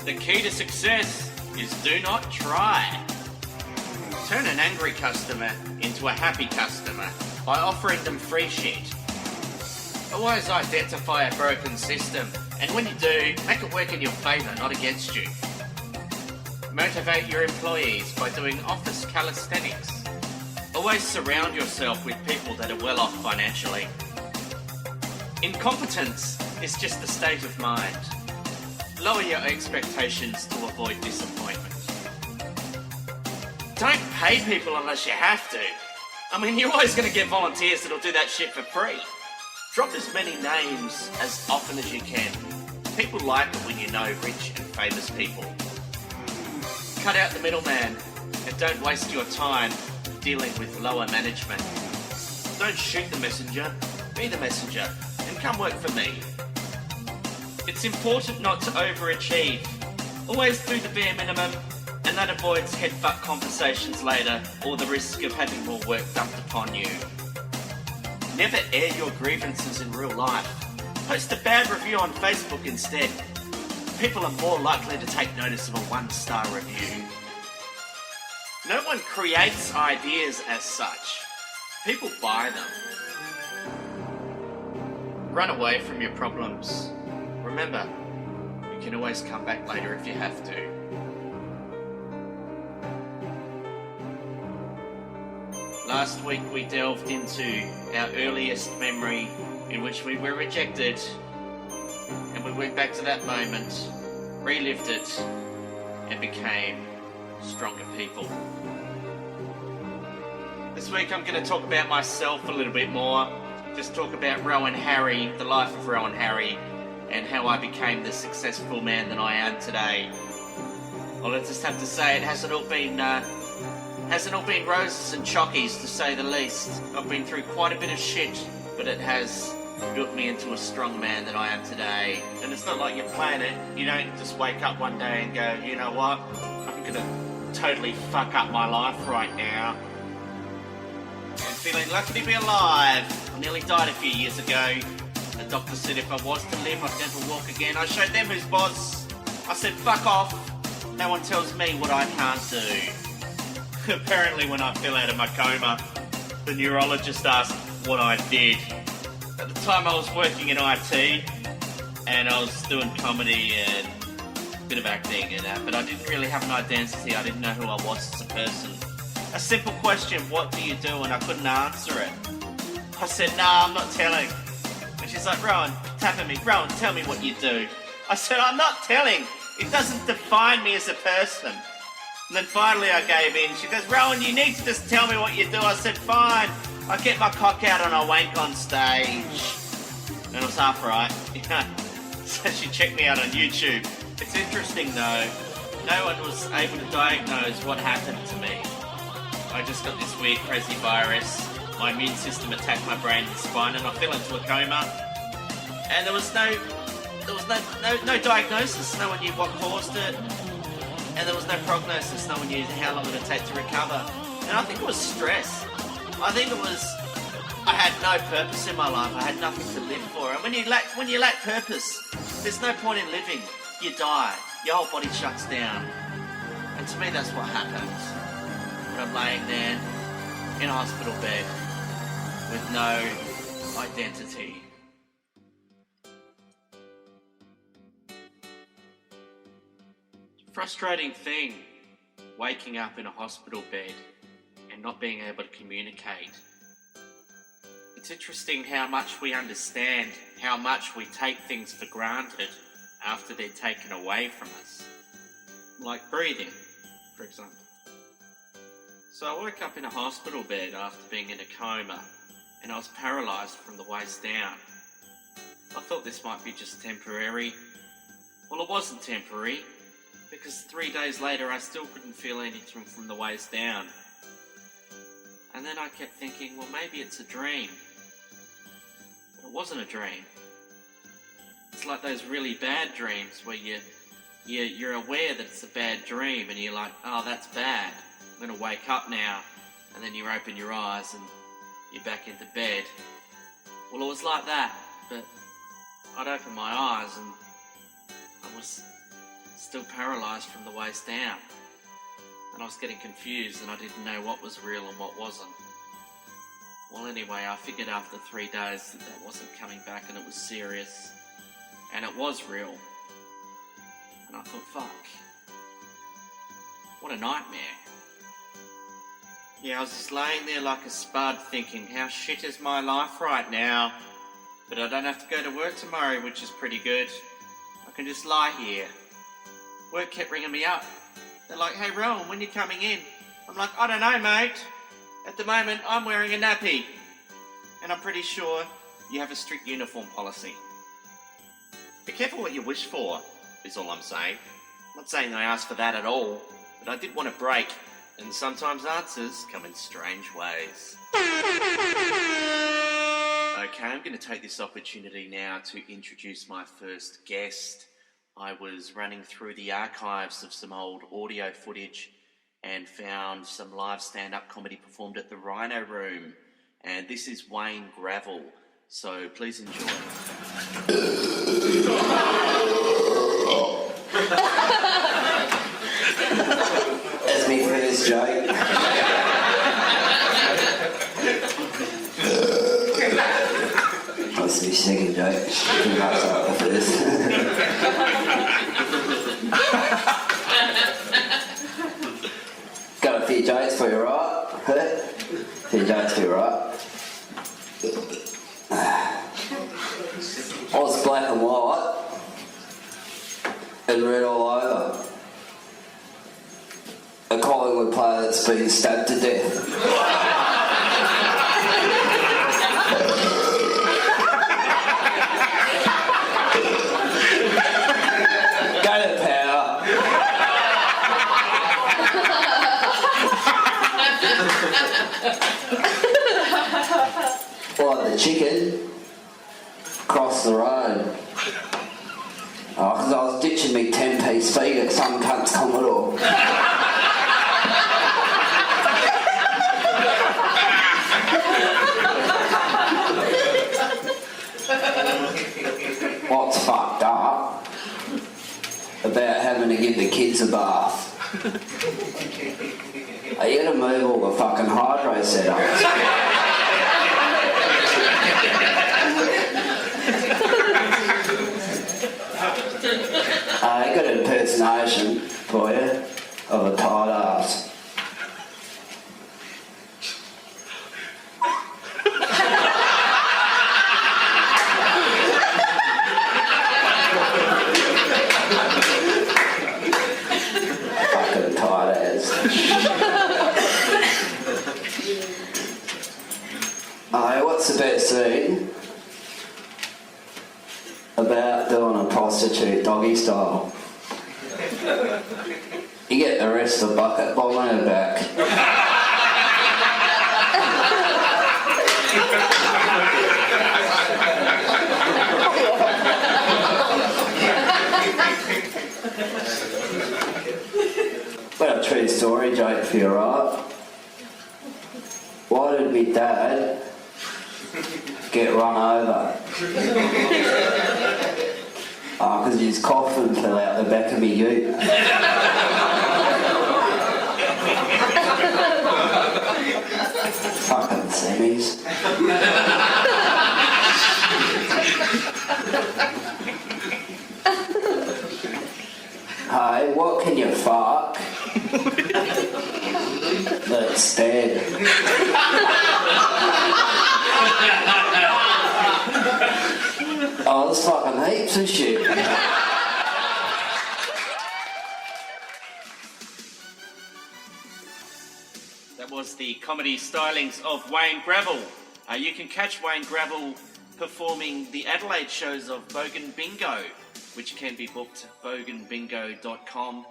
The key to success is do not try. Turn an angry customer into a happy customer by offering them free shit. Always identify a broken system, and when you do, make it work in your favour, not against you. Motivate your employees by doing office calisthenics. Always surround yourself with people that are well off financially. Incompetence is just a state of mind. Lower your expectations to avoid disappointment. Don't pay people unless you have to. I mean, you're always going to get volunteers that'll do that shit for free. Drop as many names as often as you can. People like it when you know rich and famous people. Cut out the middleman and don't waste your time dealing with lower management. Don't shoot the messenger, be the messenger, and come work for me. It's important not to overachieve. Always do the bare minimum, and that avoids headbutt conversations later or the risk of having more work dumped upon you. Never air your grievances in real life. Post a bad review on Facebook instead. People are more likely to take notice of a 1-star review. No one creates ideas as such. People buy them. Run away from your problems. Remember, you can always come back later if you have to. Last week we delved into our earliest memory in which we were rejected, and we went back to that moment, relived it, and became stronger people. This week I'm going to talk about myself a little bit more, just talk about Rohan Harry, the life of Rohan Harry, and how I became the successful man that I am today. Well, I just have to say it hasn't all been roses and chockies, to say the least. I've been through quite a bit of shit, but it has built me into a strong man that I am today. And it's not like you're playing it. You don't just wake up one day and go, you know what, I'm gonna totally fuck up my life right now. And feeling lucky to be alive. I nearly died a few years ago. The doctor said if I was to live, I'd never walk again. I showed them who's boss. I said, fuck off. No one tells me what I can't do. Apparently when I fell out of my coma, the neurologist asked what I did. At the time I was working in IT, and I was doing comedy and a bit of acting and that, but I didn't really have an identity. I didn't know who I was as a person. A simple question, what do you do? And I couldn't answer it. I said, nah, I'm not telling. And she's like, Rohan, tapping me, Rohan, tell me what you do. I said, I'm not telling. It doesn't define me as a person. And then finally I gave in. She goes, Rohan, you need to just tell me what you do. I said, fine. I get my cock out and I wank on stage. And it was half right. So she checked me out on YouTube. It's interesting though. No one was able to diagnose what happened to me. I just got this weird crazy virus. My immune system attacked my brain and spine and I fell into a coma. And there was no diagnosis. No one knew what caused it. And there was no prognosis. No one knew how long it would take to recover. And I think it was stress. I think it was, I had no purpose in my life. I had nothing to live for. And when you lack purpose, there's no point in living. You die. Your whole body shuts down. And to me, that's what happens. When I'm laying there in a hospital bed with no identity. Frustrating thing, waking up in a hospital bed and not being able to communicate. It's interesting how much we understand, how much we take things for granted after they're taken away from us. Like breathing, for example. So I woke up in a hospital bed after being in a coma and I was paralysed from the waist down. I thought this might be just temporary. Well, it wasn't temporary. Because 3 days later I still couldn't feel anything from the waist down. And then I kept thinking, well, maybe it's a dream. But it wasn't a dream. It's like those really bad dreams where you're aware that it's a bad dream and you're like, oh, that's bad. I'm going to wake up now. And then you open your eyes and you're back into bed. Well, it was like that. But I'd open my eyes and I was still paralysed from the waist down. And I was getting confused and I didn't know what was real and what wasn't. Well, anyway, I figured after 3 days that wasn't coming back and it was serious. And it was real. And I thought, fuck. What a nightmare. Yeah, I was just laying there like a spud thinking, how shit is my life right now? But I don't have to go to work tomorrow, which is pretty good. I can just lie here. Work kept ringing me up. They're like, hey Rohan, when you coming in? I'm like, I don't know, mate. At the moment, I'm wearing a nappy. And I'm pretty sure you have a strict uniform policy. Be careful what you wish for, is all I'm saying. I'm not saying I asked for that at all, but I did want a break, and sometimes answers come in strange ways. Okay, I'm going to take this opportunity now to introduce my first guest. I was running through the archives of some old audio footage and found some live stand-up comedy performed at the Rhino Room. And this is Wayne Gravel, so please enjoy. That's me first joke. That's my second joke. That's the first. Got a few jokes for you, right? Few jokes for you, right? I was black and white and red all over. A Collingwood player that's been stabbed to death. Go to power. Like the chicken across the road. Oh, because I was ditching me 10-piece feed at some cunt's Commodore. What's fucked up about having to give the kids a bath? You gotta move all the fucking hydro setups. I got an impersonation for you of a tight ass. Fucking tight ass. What's the best thing about doing a prostitute doggy style? You get the rest of the bucket bomb on her back. Got a true story joke for you, right? Why did me dad get run over? Oh, because his coffin fell out the back of me ute. Fucking semis. Hey, what can you fuck that's dead? Oh, there's fucking heaps of shit. That was the comedy stylings of Wayne Gravel. You can catch Wayne Gravel performing the Adelaide shows of Bogan Bingo, which can be booked at boganbingo.com.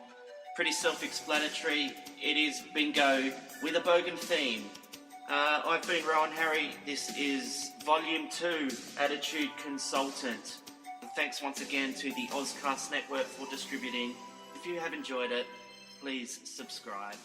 Pretty self-explanatory. It is bingo with a Bogan theme. I've been Rohan Harry. This is Volume 2, Attitude Consultant. And thanks once again to the Auscast network for distributing. If you have enjoyed it, please subscribe.